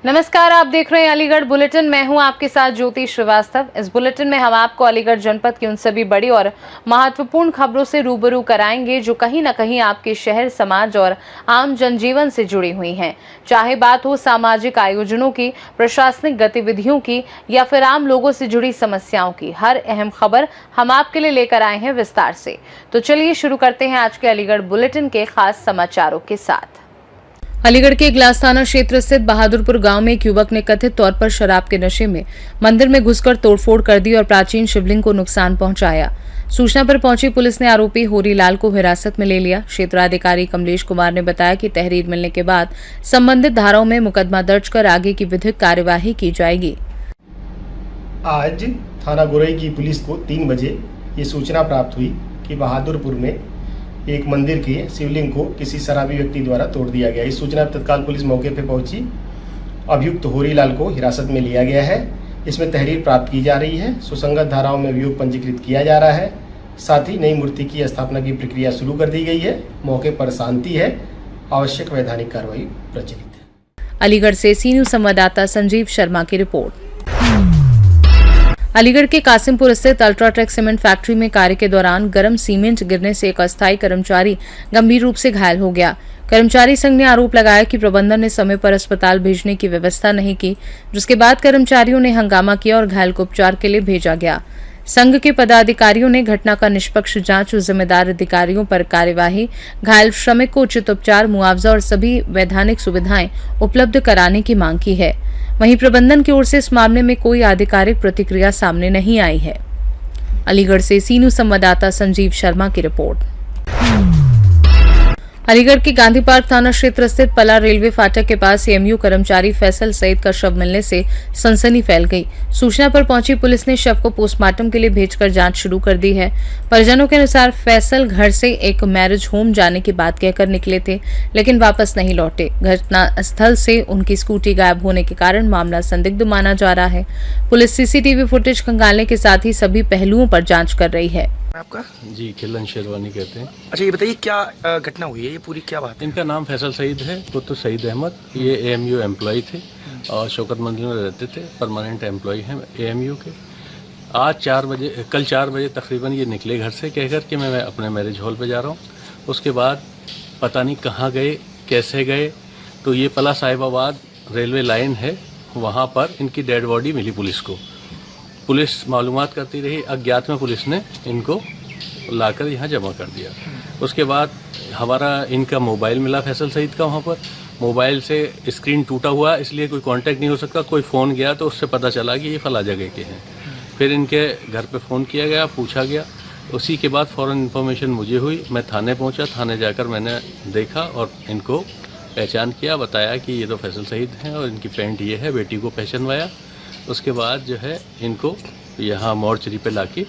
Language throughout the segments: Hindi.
नमस्कार, आप देख रहे हैं अलीगढ़ बुलेटिन। मैं हूं आपके साथ ज्योति श्रीवास्तव। इस बुलेटिन में हम आपको अलीगढ़ जनपद की उन सभी बड़ी और महत्वपूर्ण खबरों से रूबरू कराएंगे जो कहीं न कहीं आपके शहर, समाज और आम जनजीवन से जुड़ी हुई हैं। चाहे बात हो सामाजिक आयोजनों की, प्रशासनिक गतिविधियों की या फिर आम लोगों से जुड़ी समस्याओं की, हर अहम खबर हम आपके लिए लेकर आए हैं विस्तार से। तो चलिए शुरू करते हैं आज के अलीगढ़ बुलेटिन के खास समाचारों के साथ। अलीगढ़ के इगलास थाना क्षेत्र स्थित बहादुरपुर गांव में एक युवक ने कथित तौर पर शराब के नशे में मंदिर में घुसकर तोड़फोड़ कर दी और प्राचीन शिवलिंग को नुकसान पहुंचाया। सूचना पर पहुंची पुलिस ने आरोपी होरीलाल को हिरासत में ले लिया। क्षेत्राधिकारी कमलेश कुमार ने बताया कि तहरीर मिलने के बाद संबंधित धाराओं में मुकदमा दर्ज कर आगे की विधिक कार्यवाही की जाएगी। आज थाना गोरई की पुलिस को 3 बजे ये सूचना प्राप्त हुई कि बहादुरपुर में एक मंदिर के शिवलिंग को किसी शराबी व्यक्ति द्वारा तोड़ दिया गया। इस सूचना पर तत्काल पुलिस मौके पर पहुंची। अभियुक्त होरीलाल को हिरासत में लिया गया है। इसमें तहरीर प्राप्त की जा रही है। सुसंगत धाराओं में अभियोग पंजीकृत किया जा रहा है। साथ ही नई मूर्ति की स्थापना की प्रक्रिया शुरू कर दी गई है। मौके पर शांति है। आवश्यक वैधानिक कार्रवाई प्रचलित है। अलीगढ़ से सी न्यूज संवाददाता संजीव शर्मा की रिपोर्ट। अलीगढ़ के कासिमपुर स्थित अल्ट्राटेक सीमेंट फैक्ट्री में कार्य के दौरान गर्म सीमेंट गिरने से एक अस्थायी कर्मचारी गंभीर रूप से घायल हो गया। कर्मचारी संघ ने आरोप लगाया कि प्रबंधन ने समय पर अस्पताल भेजने की व्यवस्था नहीं की, जिसके बाद कर्मचारियों ने हंगामा किया और घायल को उपचार के लिए भेजा गया। संघ के पदाधिकारियों ने घटना का निष्पक्ष जांच और जिम्मेदार अधिकारियों पर कार्यवाही, घायल श्रमिक को उचित उपचार, मुआवजा और सभी वैधानिक सुविधाएं उपलब्ध कराने की मांग की है। वहीं प्रबंधन की ओर से इस मामले में कोई आधिकारिक प्रतिक्रिया सामने नहीं आई है। अलीगढ़ से सी न्यूज संवाददाता संजीव शर्मा की रिपोर्ट। अलीगढ़ के गांधी पार्क थाना क्षेत्र स्थित पला रेलवे फाटक के पास एएमयू कर्मचारी फैसल सईद का शव मिलने से सनसनी फैल गई। सूचना पर पहुंची पुलिस ने शव को पोस्टमार्टम के लिए भेजकर जांच शुरू कर दी है। परिजनों के अनुसार फैसल घर से एक मैरिज होम जाने की बात कहकर निकले थे, लेकिन वापस नहीं लौटे। घटना स्थल से उनकी स्कूटी गायब होने के कारण मामला संदिग्ध माना जा रहा है। पुलिस सीसीटीवी फुटेज खंगालने के साथ ही सभी पहलुओं पर जाँच कर रही है। आपका जी खिलन शेरवानी कहते हैं। अच्छा, ये बताइए क्या घटना हुई है, ये पूरी क्या बात है? इनका नाम फैसल सईद है, पुत्र सईद अहमद। ये एएमयू एम्प्लॉय थे और शौकत मंजिल में रहते थे। परमानेंट एम्प्लॉय हैं एएमयू के। आज कल 4 बजे तकरीबन ये निकले घर से कहकर कि मैं अपने मैरिज हॉल पे जा रहा हूँ। उसके बाद पता नहीं कहाँ गए, कैसे गए, तो ये पला साहिबाबाद रेलवे लाइन है, वहाँ पर इनकी डेड बॉडी मिली पुलिस को। पुलिस मालूमात करती रही। अज्ञात में पुलिस ने इनको लाकर यहाँ जमा कर दिया। उसके बाद हमारा इनका मोबाइल मिला फैसल सईद का। वहाँ पर मोबाइल से स्क्रीन टूटा हुआ, इसलिए कोई कांटेक्ट नहीं हो सकता। कोई फ़ोन गया तो उससे पता चला कि ये फला जगह के हैं। फिर इनके घर पे फ़ोन किया गया, पूछा गया। उसी के बाद फ़ौरन इन्फॉर्मेशन मुझे हुई। मैं थाने पहुँचा। थाने जाकर मैंने देखा और इनको पहचान किया। बताया कि ये तो फैसल सईद हैं और इनकी पैंट ये है। बेटी को पहचानवाया। उसके बाद जो है इनको यहाँ मोर्चरी पे लाके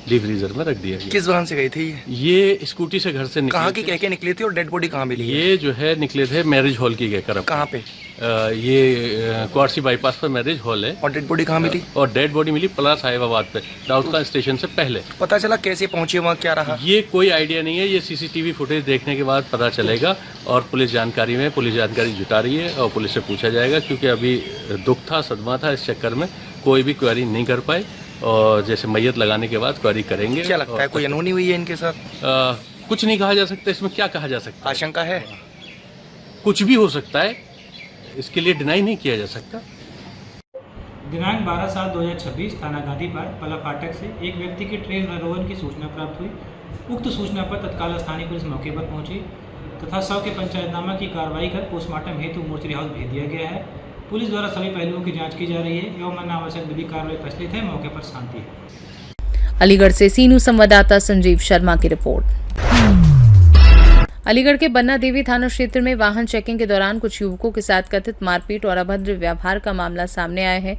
डीप फ्रीजर में रख दिया गया। किस वाहन से गई थी ये स्कूटी से घर से निकले। कहाँ की कह के निकले थे और डेड बॉडी कहाँ मिली? ये जो है निकले थे मैरिज हॉल की कहकर। कहाँ पे? ये क्वारसी बाईपास पर मैरिज हॉल है। और डेड बॉडी कहाँ मिली? और डेड बॉडी मिली पला साहिबाबाद पे, दाऊदखान स्टेशन से पहले। पता चला कैसे पहुंचे वहाँ, क्या रहा? ये कोई आइडिया नहीं है। ये सीसीटीवी फुटेज देखने के बाद पता चलेगा और पुलिस जानकारी जुटा रही है और पुलिस से पूछा जाएगा, क्योंकि अभी दुख था, सदमा था। इस चक्कर में कोई भी क्वेरी नहीं कर पाए और जैसे मैयत लगाने के बाद क्वेरी करेंगे। क्या लगता है कोई अनहोनी हुई है इनके साथ? कुछ नहीं कहा जा सकता। इसमें क्या कहा जा सकता? आशंका है, कुछ भी हो सकता है, इसके लिए डिनाई नहीं किया जा सकता। दिनांक 12/7/2026 थाना गांधी पार्क पला फाटक से एक व्यक्ति के ट्रेन आरोहण की सूचना प्राप्त हुई। उक्त सूचना पर तत्काल स्थानीय पुलिस मौके पर पहुंची तथा शव के पंचायतनामा की कार्रवाई कर पोस्टमार्टम हेतु मोर्चरी हाउस भेज दिया गया है। पुलिस द्वारा सभी पहलुओं की जांच की जा रही है एवं अनावश्यक विधिक कार्रवाई प्रचलित है। मौके पर शांति है। अलीगढ़ से सी न्यूज संवाददाता संजीव शर्मा की रिपोर्ट। अलीगढ़ के बन्ना देवी थाना क्षेत्र में वाहन चेकिंग के दौरान कुछ युवकों के साथ कथित मारपीट और अभद्र व्यवहार का मामला सामने आया है।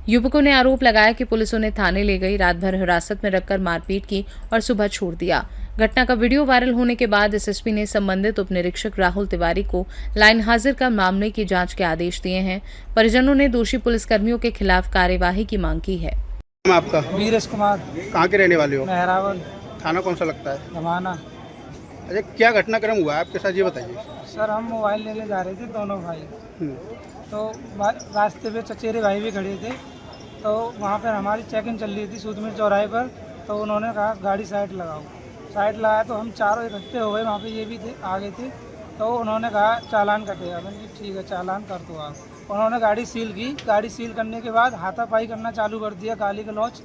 युवकों ने आरोप लगाया कि पुलिस उन्हें थाने ले गई, रात भर हिरासत में रखकर मारपीट की और सुबह छोड़ दिया। घटना का वीडियो वायरल होने के बाद एसएसपी ने संबंधित उप निरीक्षक राहुल तिवारी को लाइन हाजिर कर मामले की जांच के आदेश दिए हैं। परिजनों ने दोषी पुलिसकर्मियों के खिलाफ कार्यवाही की मांग की है। आपका? वीरेश कुमार। कहाँ के रहने वाले हो? मेहरावल। थाना कौन सा लगता है? जमाना। अच्छा, क्या घटनाक्रम हुआ है आपके साथ, ये बताइए। सर हम मोबाइल लेने जा रहे थे दोनों भाई, तो रास्ते पे चचेरे भाई भी खड़े थे, तो वहाँ पर हमारी चेकिंग चल रही थी सूदमीर चौराहे पर। तो उन्होंने कहा गाड़ी साइड लगाओ, साइड लगाया तो हम चारों इकट्ठे हो गए, वहाँ पे ये भी थे आगे थे। तो उन्होंने कहा चालान कटेगा। मैंने कहा ठीक है चालान कर दो आप। उन्होंने गाड़ी सील की, गाड़ी सील करने के बाद हाथापाई करना चालू कर दिया, गाली गलौज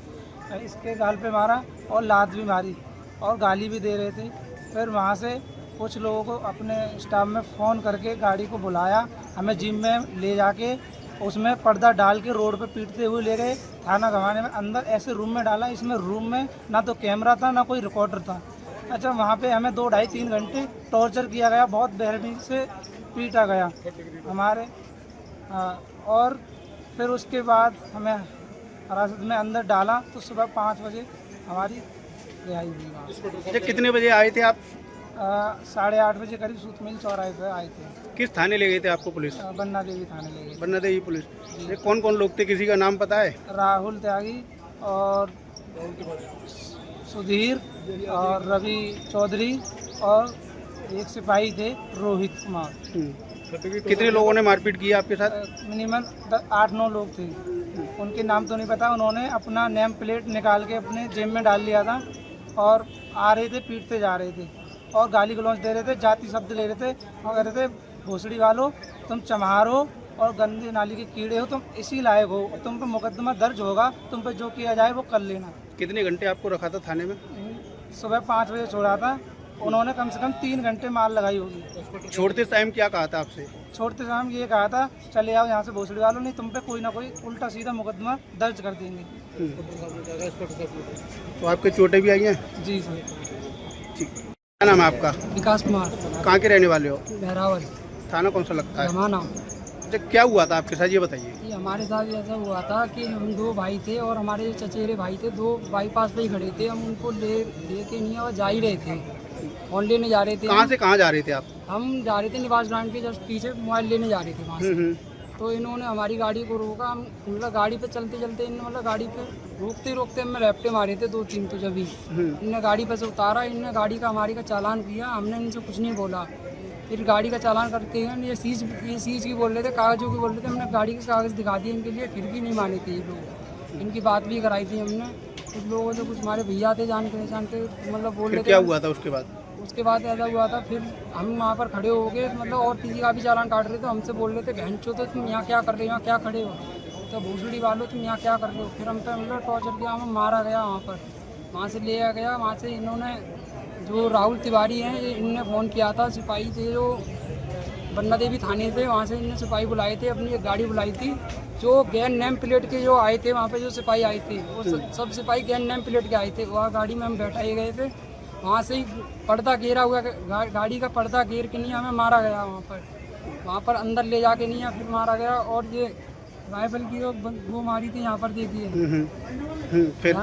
इसके गाल पे मारा और लात भी मारी और गाली भी दे रहे थे। फिर वहाँ से कुछ लोगों को अपने स्टाफ में फ़ोन करके गाड़ी को बुलाया, हमें जिम में ले जाके उसमें पर्दा डाल के रोड पे पीटते हुए ले गए थाना गंवाने में। अंदर ऐसे रूम में डाला, इसमें रूम में ना तो कैमरा था ना कोई रिकॉर्डर था। अच्छा, वहाँ पे हमें 2 ढाई 3 घंटे टॉर्चर किया गया, बहुत बेरहमी से पीटा गया हमारे। और फिर उसके बाद हमें हिरासत में अंदर डाला तो सुबह 5 बजे हमारी रिहाई हुई वहाँ। अच्छा, कितने बजे आए थे आप? 8:30 बजे करीब सूतमील चौराहे पे आए थे। किस थाने ले गए थे आपको पुलिस? बन्ना देवी थाने ले गए। बन्ना देवी पुलिस। ये कौन कौन लोग थे, किसी का नाम पता है? राहुल त्यागी और सुधीर और रवि चौधरी और एक सिपाही थे रोहित कुमार। कितने लोगों ने मारपीट की आपके साथ? मिनिमम 8-9 लोग थे, उनके नाम तो नहीं पता। उन्होंने अपना नेम प्लेट निकाल के अपने जेब में डाल लिया था और आ रहे थे, पीटते जा रहे थे और गाली गलौज दे रहे थे, जाति शब्द ले रहे थे और कह रहे थे भोसड़ी वालों तुम चमार हो और गंदी नाली के कीड़े हो, तुम इसी लायक हो, तुम पे मुकदमा दर्ज होगा, तुम पे जो किया जाए वो कर लेना। कितने घंटे आपको रखा था थाने में? सुबह 5 बजे छोड़ा था, उन्होंने कम से कम 3 घंटे मार लगाई होगी। छोड़ते टाइम क्या कहा था आपसे? छोड़ते समय ये कहा था चले आओ यहाँ से भोसड़ी वालों, नहीं तुम पे कोई ना कोई उल्टा सीधा मुकदमा दर्ज कर देंगे। तो आपके चोटें भी आई हैं? जी सर। ठीक। क्या नाम है आपका? विकास कुमार। कहाँ के रहने वाले हो? बहरावल। थाना कौन सा लगता है? रमाना। अच्छा, क्या हुआ था आपके साथ, ये बताइए। ये हमारे साथ ऐसा हुआ था कि हम 2 भाई थे और हमारे चचेरे भाई थे, 2 बाईपास पे ही खड़े थे। हम उनको लेके नहीं और जा ही रहे थे, फोन लेने जा रहे थे। कहाँ से कहाँ जा रहे थे आप? हम जा रहे थे निवास ग्राउंड के जस्ट पीछे, मोबाइल लेने जा रहे थे वहाँ से। तो इन्होंने हमारी गाड़ी को रोका, हम मतलब गाड़ी पे चलते चलते इन्होंने मतलब गाड़ी पे रोकते रोकते हमें रैप्टे मारे थे 2-3। तो जब ही इन्होंने गाड़ी पे से उतारा, इन्होंने गाड़ी का हमारी का चालान किया, हमने इनसे कुछ नहीं बोला। फिर गाड़ी का चालान करते हैं, ये सीज की बोल रहे थे, कागजों की बोल रहे थे। हमने गाड़ी के कागज़ दिखा दिए इनके लिए, फिर भी नहीं माने थे ये लोग। इनकी बात भी कराई थी हमने, कुछ लोगों से, कुछ हमारे भैया थे जान के मतलब बोल रहे थे। क्या हुआ था उसके बाद? उसके बाद ऐसा हुआ था, फिर हम वहाँ पर खड़े हो गए, मतलब और किसी का भी चालान काट रहे थे। हमसे बोल रहे थे बहनचोद तो तुम यहाँ क्या कर रहे हो, यहाँ क्या खड़े हो, तो भोसड़ी वालों तुम यहाँ क्या कर रहे हो। फिर हम पे मतलब टॉर्चर किया, हमें मारा गया वहाँ पर, वहाँ से ले आया गया। वहाँ से इन्होंने जो राहुल तिवारी हैं, इनने फ़ोन किया था, सिपाही थे जो बन्ना देवी थाने थे, वहाँ से इनने सिपाही बुलाए थे, अपनी एक गाड़ी बुलाई थी। जो गैन नेम प्लेट के जो आए थे वहाँ पे, जो सिपाही आए थे वो सब सिपाही गैन नेम प्लेट के आए थे। वहाँ गाड़ी में हम बैठाए गए थे, वहाँ से ही पर्दा घेरा हुआ, गाड़ी का पर्दा घेर के नहीं हमें मारा गया वहाँ पर अंदर ले जाके नहीं है, फिर मारा गया। और ये राइफल की वो मारी थी यहाँ पर, देखिए फिर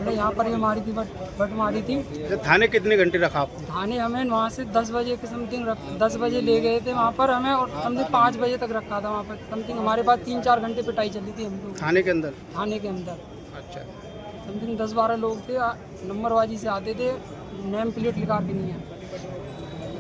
यहाँ पर ये मारी थी, बट मारी थी। थाने कितने घंटे रखा आप? थाने हमें वहाँ से 10 बजे के समथिंग 10 बजे ले गए थे वहाँ पर हमें, और समथिंग 5 बजे तक रखा था वहाँ पर। समथिंग हमारे पास 3-4 घंटे पिटाई चली थी हम लोग थाने के अंदर। थाने के अंदर अच्छा। समथिंग 10-12 लोग थे, नंबरबाजी से आते थे, नेम प्लेट लिखा के नहीं है,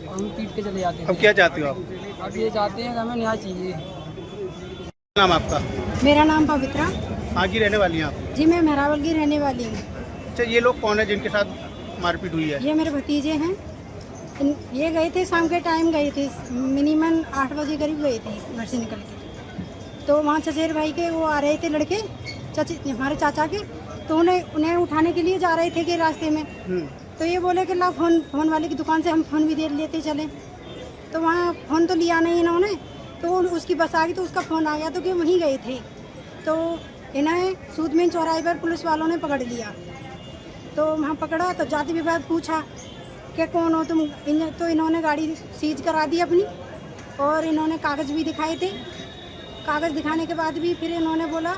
और हम पीट के चले जाते थे। अब क्या चाहते हो आप? अब ये चाहते हैं कि हमें न्याय चाहिए। क्या नाम आपका? मेरा नाम पवित्रा। कहाँ की रहने वाली हैं आप? जी मैं मेहरावल की रहने वाली हूँ। अच्छा, ये लोग कौन है जिनके साथ मारपीट हुई है? ये मेरे भतीजे हैं। ये गए थे शाम के टाइम, गए थे मिनिमम 8 बजे करीब गए थे घर से निकल के। तो वहाँ चचेरे भाई के वो आ रहे थे लड़के, हमारे चाचा के, तो उन्हें उठाने के लिए जा रहे थे कि रास्ते में। तो ये बोले कि ला फ़ोन वाले की दुकान से हम फ़ोन भी दे लेते चले। तो वहाँ फ़ोन तो लिया नहीं इन्होंने, तो उसकी बस आ गई तो उसका फ़ोन आ गया, तो कि वहीं गए थे। तो इन्हें सूदमीर चौराहे पर पुलिस वालों ने पकड़ लिया। तो वहाँ पकड़ा तो जाति विभाग पूछा कि कौन हो तुम। तो इन्होंने गाड़ी सीज करा दी अपनी, और इन्होंने कागज़ भी दिखाए थे। कागज़ दिखाने के बाद भी फिर इन्होंने बोला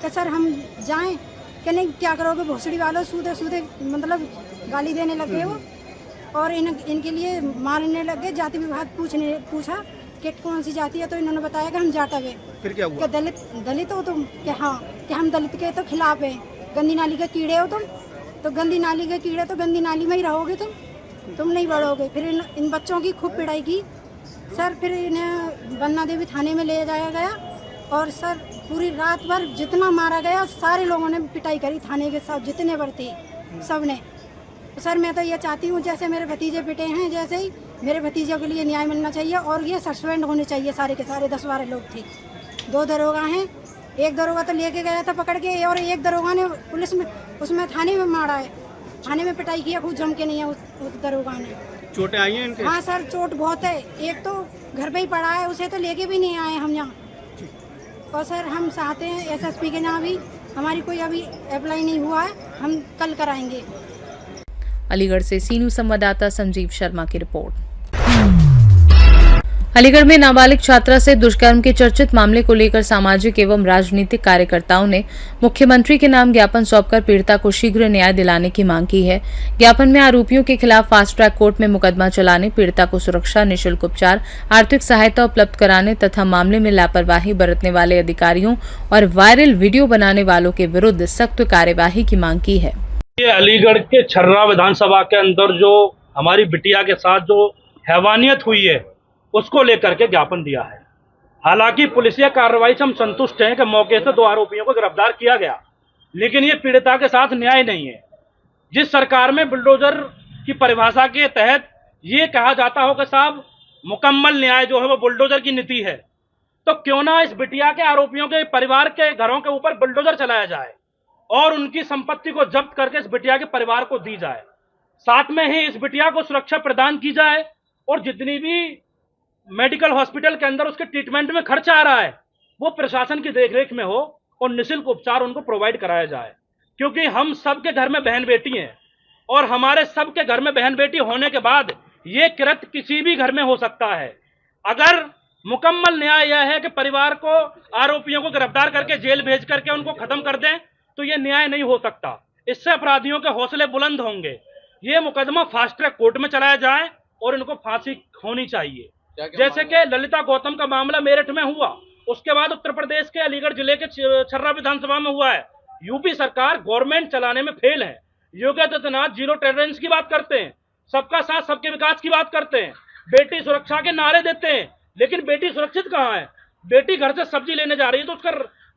कि सर हम जाएं कि नहीं, क्या करोगे भोसड़ी वालों, सूदे सूदे मतलब गाली देने लगे वो, और इनके लिए मारने लगे। जाति विभाग पूछा कि कौन सी जाति है, तो इन्होंने बताया कि हम जाटव है। फिर क्या हुआ? दलित हो तुम? कि हाँ, कि हम दलित के तो खिलाफ हैं। गंदी नाली के कीड़े हो तुम, तो गंदी नाली के कीड़े तो गंदी नाली में ही रहोगे तुम। तुम नहीं बढ़ोगे। फिर इन बच्चों की खूब पिटाई की सर। फिर इन्हें बन्ना देवी थाने में ले जाया गया और सर पूरी रात भर जितना मारा गया सारे लोगों ने पिटाई करी थाने के साथ, जितने भर थे सब ने। सर मैं तो ये चाहती हूँ जैसे मेरे भतीजे पिटे हैं जैसे ही मेरे भतीजों के लिए न्याय मिलना चाहिए और ये सस्पेंड होने चाहिए सारे के सारे। 10-12 लोग थे, 2 दरोगा हैं, एक दरोगा तो लेके गया था पकड़ के और एक दरोगा ने पुलिस में उसमें थाने में मारा है, थाने में पिटाई किया खूब जम के नहीं है उस दरोगा ने। चोटें आई हैं इनके? हाँ सर चोट बहुत है, एक तो घर पे ही पड़ा है, उसे तो लेके भी नहीं आए हम यहाँ। और सर हम चाहते हैं एसएसपी के यहाँ भी हमारी कोई अभी अप्लाई नहीं हुआ है, हम कल कराएंगे। अलीगढ़ से सीनू संवाददाता संजीव शर्मा की रिपोर्ट। अलीगढ़ में नाबालिग छात्रा से दुष्कर्म के चर्चित मामले को लेकर सामाजिक एवं राजनीतिक कार्यकर्ताओं ने मुख्यमंत्री के नाम ज्ञापन सौंपकर पीड़िता को शीघ्र न्याय दिलाने की मांग की है। ज्ञापन में आरोपियों के खिलाफ फास्ट ट्रैक कोर्ट में मुकदमा चलाने, पीड़िता को सुरक्षा, निःशुल्क उपचार, आर्थिक सहायता उपलब्ध कराने तथा मामले में लापरवाही बरतने वाले अधिकारियों और वायरल वीडियो बनाने वालों के विरुद्ध सख्त कार्यवाही की मांग की है। ये अलीगढ़ के छर्रा विधानसभा के अंदर जो हमारी बिटिया के साथ जो हैवानियत हुई है उसको लेकर के ज्ञापन दिया है। हालांकि पुलिसिया कार्रवाई से हम संतुष्ट हैं कि मौके से 2 आरोपियों को गिरफ्तार किया गया, लेकिन ये पीड़िता के साथ न्याय नहीं है। जिस सरकार में बुलडोजर की परिभाषा के तहत ये कहा जाता हो कि साहब मुकम्मल न्याय जो है वो बुलडोजर की नीति है, तो क्यों ना इस बिटिया के आरोपियों के परिवार के घरों के ऊपर बुलडोजर चलाया जाए और उनकी संपत्ति को जब्त करके इस बिटिया के परिवार को दी जाए। साथ में ही इस बिटिया को सुरक्षा प्रदान की जाए और जितनी भी मेडिकल हॉस्पिटल के अंदर उसके ट्रीटमेंट में खर्चा आ रहा है वो प्रशासन की देखरेख में हो और निःशुल्क उपचार उनको प्रोवाइड कराया जाए। क्योंकि हम सबके घर में बहन बेटी हैं और हमारे सबके घर में बहन बेटी होने के बाद ये कृत्य किसी भी घर में हो सकता है। अगर मुकम्मल न्याय यह है कि परिवार को आरोपियों को गिरफ्तार करके जेल भेज करके उनको खत्म कर दें, तो ये न्याय नहीं हो सकता। इससे अपराधियों के हौसले बुलंद होंगे। ये मुकदमा फास्ट ट्रैक कोर्ट में चलाया जाए और इनको फांसी होनी चाहिए। जैसे कि ललिता गौतम का मामला मेरठ में हुआ, उसके बाद उत्तर प्रदेश के अलीगढ़ जिले के छर्रा विधानसभा में हुआ है। यूपी सरकार गवर्नमेंट चलाने में फेल है। योगी आदित्यनाथ जीरो टॉलरेंस की बात करते हैं, सबका साथ सबके विकास की बात करते हैं, बेटी सुरक्षा के नारे देते हैं, लेकिन बेटी सुरक्षित कहाँ है? बेटी घर से सब्जी लेने जा रही है तो उसका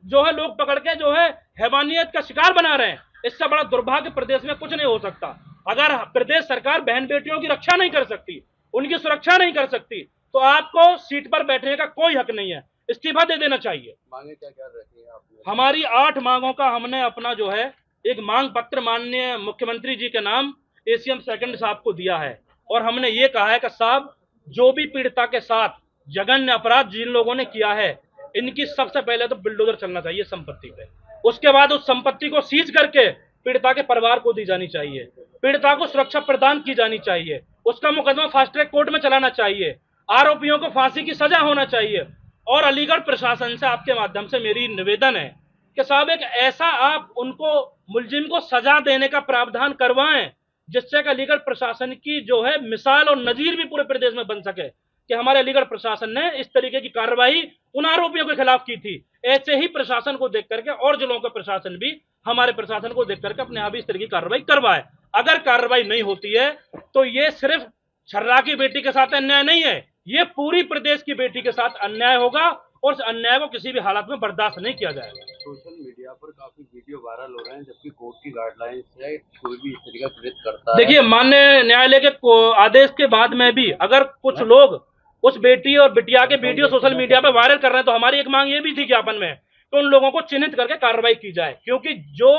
जो है लोग पकड़ के जो है हैवानियत का शिकार बना रहे हैं। इससे बड़ा दुर्भाग्य प्रदेश में कुछ नहीं हो सकता। अगर प्रदेश सरकार बहन बेटियों की रक्षा नहीं कर सकती, उनकी सुरक्षा नहीं कर सकती, तो आपको सीट पर बैठने का कोई हक नहीं है, इस्तीफा दे देना चाहिए। मांगे क्या क्या रहती है आपने? हमारी 8 मांगों का हमने अपना जो है एक मांग पत्र माननीय मुख्यमंत्री जी के नाम एसीएम सेकंड साहब को दिया है और हमने ये कहा है कि साहब जो भी पीड़िता के साथ जघन्य अपराध जिन लोगों ने किया है, इनकी सबसे पहले तो बुलडोजर चलना चाहिए संपत्ति पे, उसके बाद उस संपत्ति को सीज करके पीड़िता के परिवार को दी जानी चाहिए, पीड़िता को सुरक्षा प्रदान की जानी चाहिए, उसका मुकदमा फास्ट ट्रैक कोर्ट में चलाना चाहिए, आरोपियों को फांसी की सजा होना चाहिए। और अलीगढ़ प्रशासन से आपके माध्यम से मेरी निवेदन है कि साहब एक ऐसा आप उनको मुलजिम को सजा देने का प्रावधान करवाएं जिससे कि अलीगढ़ प्रशासन की जो है मिसाल और नजीर भी पूरे प्रदेश में बन सके कि हमारे अलीगढ़ प्रशासन ने इस तरीके की कार्रवाई उन आरोपियों के खिलाफ की थी। ऐसे ही प्रशासन को देख करके और जिलों का प्रशासन भी हमारे प्रशासन को देख करके अपने यहाँ भी इस तरह की कार्रवाई करवाए। अगर कार्रवाई नहीं होती है तो ये सिर्फ छर्रा की बेटी के साथ अन्याय नहीं है, ये पूरी प्रदेश की बेटी के साथ अन्याय होगा और उस अन्याय को किसी भी हालत में बर्दाश्त नहीं किया जाएगा। सोशल मीडिया पर काफी वीडियो वायरल हो रहे हैं, जबकि कोर्ट की गाइडलाइन से कोई भी इस तरीके का कृत्य करता है। देखिए, माननीय न्यायालय के आदेश के बाद में भी अगर कुछ लोग उस बेटी और बिटिया के वीडियो सोशल मीडिया पर वायरल कर रहे हैं तो हमारी एक मांग ये भी थी ज्ञापन में तो उन लोगों को चिन्हित करके कार्रवाई की जाए। क्योंकि जो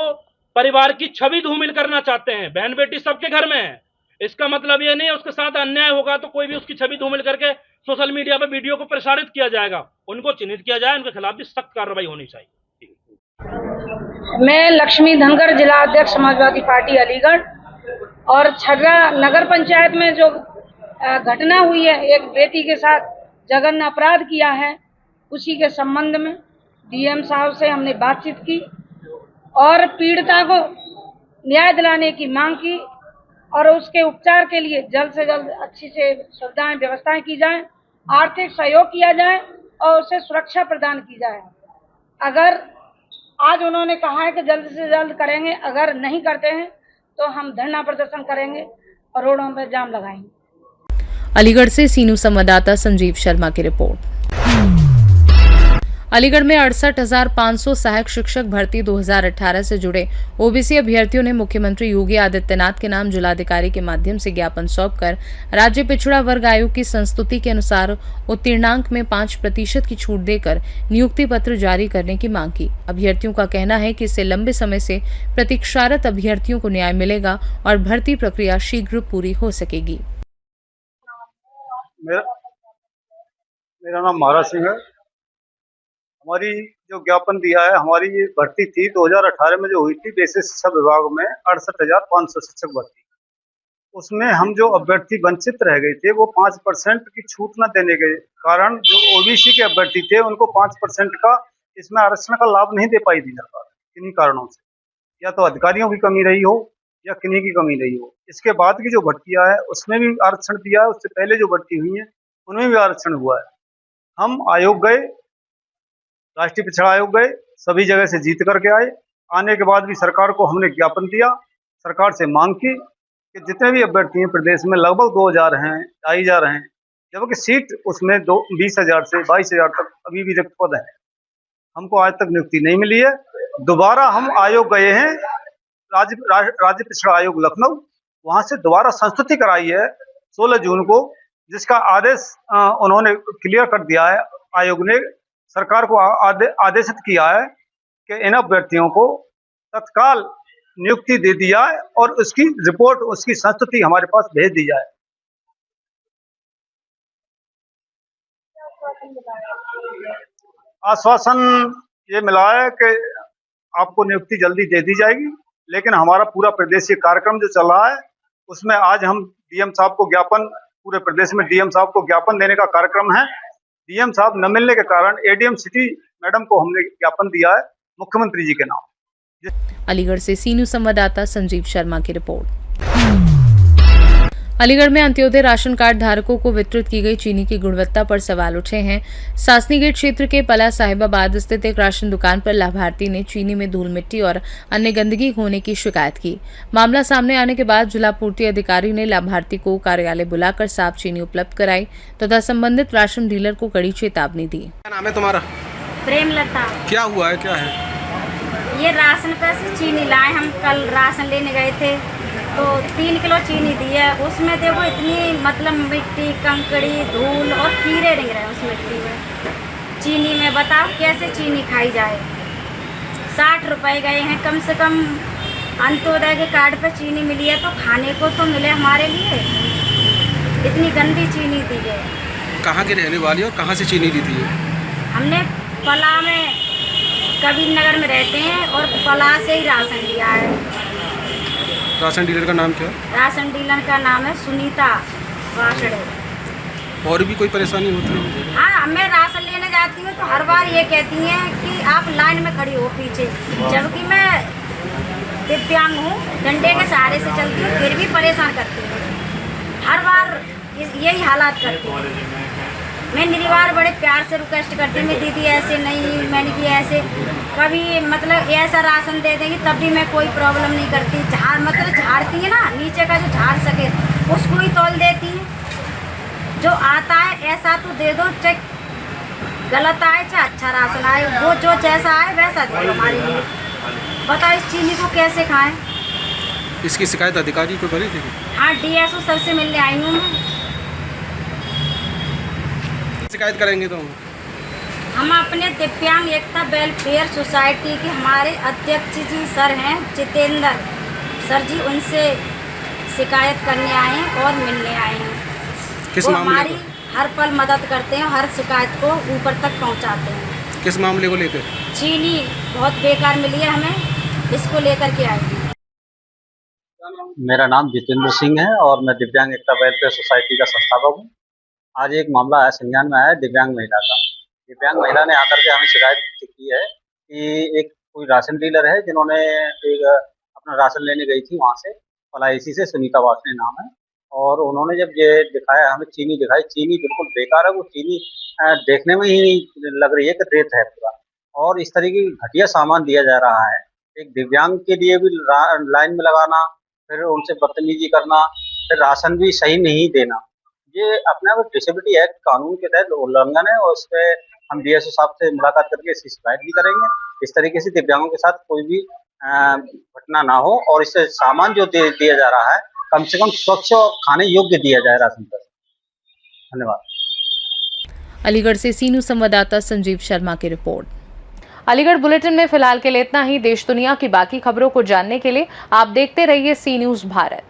परिवार की छवि धूमिल करना चाहते हैं, बहन बेटी सबके घर में है, इसका मतलब ये नहीं है उसके साथ अन्याय होगा तो कोई भी उसकी छवि धूमिल करके सोशल मीडिया पर वीडियो को प्रसारित किया जाएगा। उनको चिन्हित किया जाए, उनके खिलाफ भी सख्त कार्रवाई होनी चाहिए। मैं लक्ष्मी धनगर, जिला अध्यक्ष समाजवादी पार्टी अलीगढ़। और छर्रा नगर पंचायत में जो घटना हुई है, एक बेटी के साथ जघन्य अपराध किया है, उसी के संबंध में डीएम साहब से हमने बातचीत की और पीड़िता को न्याय दिलाने की मांग की और उसके उपचार के लिए जल्द से जल्द अच्छी से सुविधाएं व्यवस्थाएं की जाएं, आर्थिक सहयोग किया जाए और उसे सुरक्षा प्रदान की जाए। अगर आज उन्होंने कहा है कि जल्द से जल्द करेंगे, अगर नहीं करते हैं तो हम धरना प्रदर्शन करेंगे रोडों पर जाम लगाएंगे। अलीगढ़ से सीनू संवाददाता संजीव शर्मा की रिपोर्ट। अलीगढ़ में 68,500 सहायक शिक्षक भर्ती 2018 से जुड़े ओबीसी अभ्यर्थियों ने मुख्यमंत्री योगी आदित्यनाथ के नाम जिलाधिकारी के माध्यम से ज्ञापन सौंपकर राज्य पिछड़ा वर्ग आयोग की संस्तुति के अनुसार उत्तीर्णांक में 5% की छूट देकर नियुक्ति पत्र जारी करने की मांग की। अभ्यर्थियों का कहना है कि इससे लंबे समय से प्रतीक्षारत अभ्यर्थियों को न्याय मिलेगा और भर्ती प्रक्रिया शीघ्र पूरी हो सकेगी। मेरा नाम महाराज सिंह है। हमारी जो ज्ञापन दिया है, हमारी ये भर्ती थी 2018 में जो हुई थी बेसिक शिक्षा विभाग में 68,500 शिक्षक भर्ती। उसमें हम जो अभ्यर्थी वंचित रह गए थे वो 5% की छूट न देने के कारण जो ओबीसी के अभ्यर्थी थे उनको 5% का इसमें आरक्षण का लाभ नहीं दे पाई थी सरकार, किन्हीं कारणों से, या तो अधिकारियों की कमी रही हो या किन्हीं की कमी रही हो। इसके बाद की जो भर्तियां है उसमें भी आरक्षण दिया है, उससे पहले जो भर्ती हुई है उनमें भी आरक्षण हुआ है। हम आयोग गए, राष्ट्रीय पिछड़ा आयोग गए, सभी जगह से जीत करके आए। आने के बाद भी सरकार को हमने ज्ञापन दिया, सरकार से मांग की कि जितने भी अभ्यर्थी हैं प्रदेश में लगभग 2,000 हैं, 2,500 हैं, जबकि सीट उसमें 20,000 से 22,000 तक अभी भी रिक्त पद है। हमको आज तक नियुक्ति नहीं मिली है। दोबारा हम आयोग गए हैं, राज्य पिछड़ा आयोग लखनऊ, वहां से दोबारा संस्तुति कराई है 16 जून को, जिसका आदेश उन्होंने क्लियर कर दिया है। आयोग ने सरकार को आदेशित किया है कि इन अभ्यर्थियों को तत्काल नियुक्ति दे दी जाए और उसकी रिपोर्ट, उसकी संस्तुति हमारे पास भेज दी जाए। आश्वासन ये मिला है कि आपको नियुक्ति जल्दी दे दी जाएगी, लेकिन हमारा पूरा प्रदेशीय कार्यक्रम जो चल रहा है उसमें आज हम डीएम साहब को ज्ञापन, पूरे प्रदेश में डीएम साहब को ज्ञापन देने का कार्यक्रम है। डीएम साहब न मिलने के कारण एडीएम सिटी मैडम को हमने ज्ञापन दिया है मुख्यमंत्री जी के नाम। अलीगढ़ से सीनू संवाददाता संजीव शर्मा की रिपोर्ट। अलीगढ़ में अंत्योदय राशन कार्ड धारकों को वितरित की गई चीनी की गुणवत्ता पर सवाल उठे हैं। सासनी गेट क्षेत्र के पला साहिबाबाद स्थित एक राशन दुकान पर लाभार्थी ने चीनी में धूल मिट्टी और अन्य गंदगी होने की शिकायत की। मामला सामने आने के बाद जिला पूर्ति अधिकारी ने लाभार्थी को कार्यालय बुलाकर साफ चीनी उपलब्ध कराई तथा संबंधित राशन डीलर को कड़ी चेतावनी दी। क्या नाम है तुम्हारा? प्रेमलता। क्या हुआ है, क्या है? ये राशन पे से चीनी लाए, हम कल राशन लेने गए थे तो 3 किलो चीनी दी है। उसमें देखो इतनी मतलब मिट्टी, कंकड़ी, धूल और कीड़े डिंग रहे हैं उस मिट्टी में, चीनी में। बताओ कैसे चीनी खाई जाए। 60 रुपए गए हैं कम से कम। अंत्योदय के कार्ड पे चीनी मिली है तो खाने को तो मिले हमारे लिए। इतनी गंदी चीनी दी है। कहाँ के रहने वाली और कहाँ से चीनी ली थी? हमने पला में, कबीर नगर में रहते हैं और पला से ही राशन लिया है। राशन डीलर का नाम क्या है? राशन डीलर का नाम है सुनीता वासड़े। और भी कोई परेशानी होती है? हाँ, मैं राशन लेने जाती हूँ तो हर बार ये कहती हैं कि आप लाइन में खड़ी हो पीछे, जबकि मैं दिव्यांग हूँ, डंडे के सहारे से चलती हूँ, फिर भी परेशान करती हूँ। हर बार यही हालात करती हूँ। मैं निरीवार बड़े प्यार से रिक्वेस्ट करती हूँ, दीदी ऐसे नहीं, मैंने कि ऐसे कभी मतलब ऐसा राशन दे देंगी तब भी मैं कोई प्रॉब्लम नहीं करती। झाड़ती है ना, नीचे का जो झाड़ सके उसको ही तोल देती है। जो आता है ऐसा तो दे दो, चाहे गलत आए चाहे अच्छा राशन आए, वो जो जैसा आए वैसा दे दो हमारे लिए। बताओ इस चीनी को कैसे खाएं। इसकी शिकायत अधिकारी को करी थी? हाँ, डीएसओ सर से मिलने आई हूँ मैं। शिकायत करेंगे तो हम अपने दिव्यांग एकता वेलफेयर सोसाइटी के हमारे अध्यक्ष जी सर हैं जितेंद्र सर जी, उनसे शिकायत करने आए हैं और मिलने आए हैं। किस वो मामले हमारी हर पल मदद करते हैं, हर शिकायत को ऊपर तक पहुंचाते हैं। किस मामले को लेकर? चीनी बहुत बेकार मिली है हमें, इसको लेकर के आए हैं। मेरा नाम जितेंद्र सिंह है और मैं दिव्यांग एकता वेलफेयर सोसाइटी का संस्थापक हूँ। आज एक मामला आया, संज्ञान में आया दिव्यांग महिला का। दिव्यांग महिला ने आकर के हमें शिकायत की है कि एक कोई राशन डीलर है जिन्होंने एक अपना राशन लेने गई थी वहाँ से, पलायसी से, सुनीता वासने नाम है, और उन्होंने जब ये दिखाया, हमें चीनी दिखाई, चीनी बिल्कुल बेकार है। वो चीनी देखने में ही लग रही है कि रेत है पूरा, और इस तरीके की घटिया सामान दिया जा रहा है। एक दिव्यांग के लिए भी लाइन में लगाना, फिर उनसे बदतमीजी करना, फिर राशन भी सही नहीं देना, ये अपने आप डिसेबिलिटी एक्ट कानून के तहत उल्लंघन है और उस पर हम डीएसओ साहब से मुलाकात करके इसकी शिकायत भी करेंगे। इस तरीके से दिव्यांगों के साथ कोई भी घटना ना हो और इससे सामान जो दिया जा रहा है कम से कम स्वच्छ और खाने योग्य दिया जाए राशन पर। धन्यवाद। अलीगढ़ से सी न्यूज़ संवाददाता संजीव शर्मा की रिपोर्ट। अलीगढ़ बुलेटिन में फिलहाल के लिए इतना ही। देश दुनिया की बाकी खबरों को जानने के लिए आप देखते रहिए सी न्यूज़ भारत।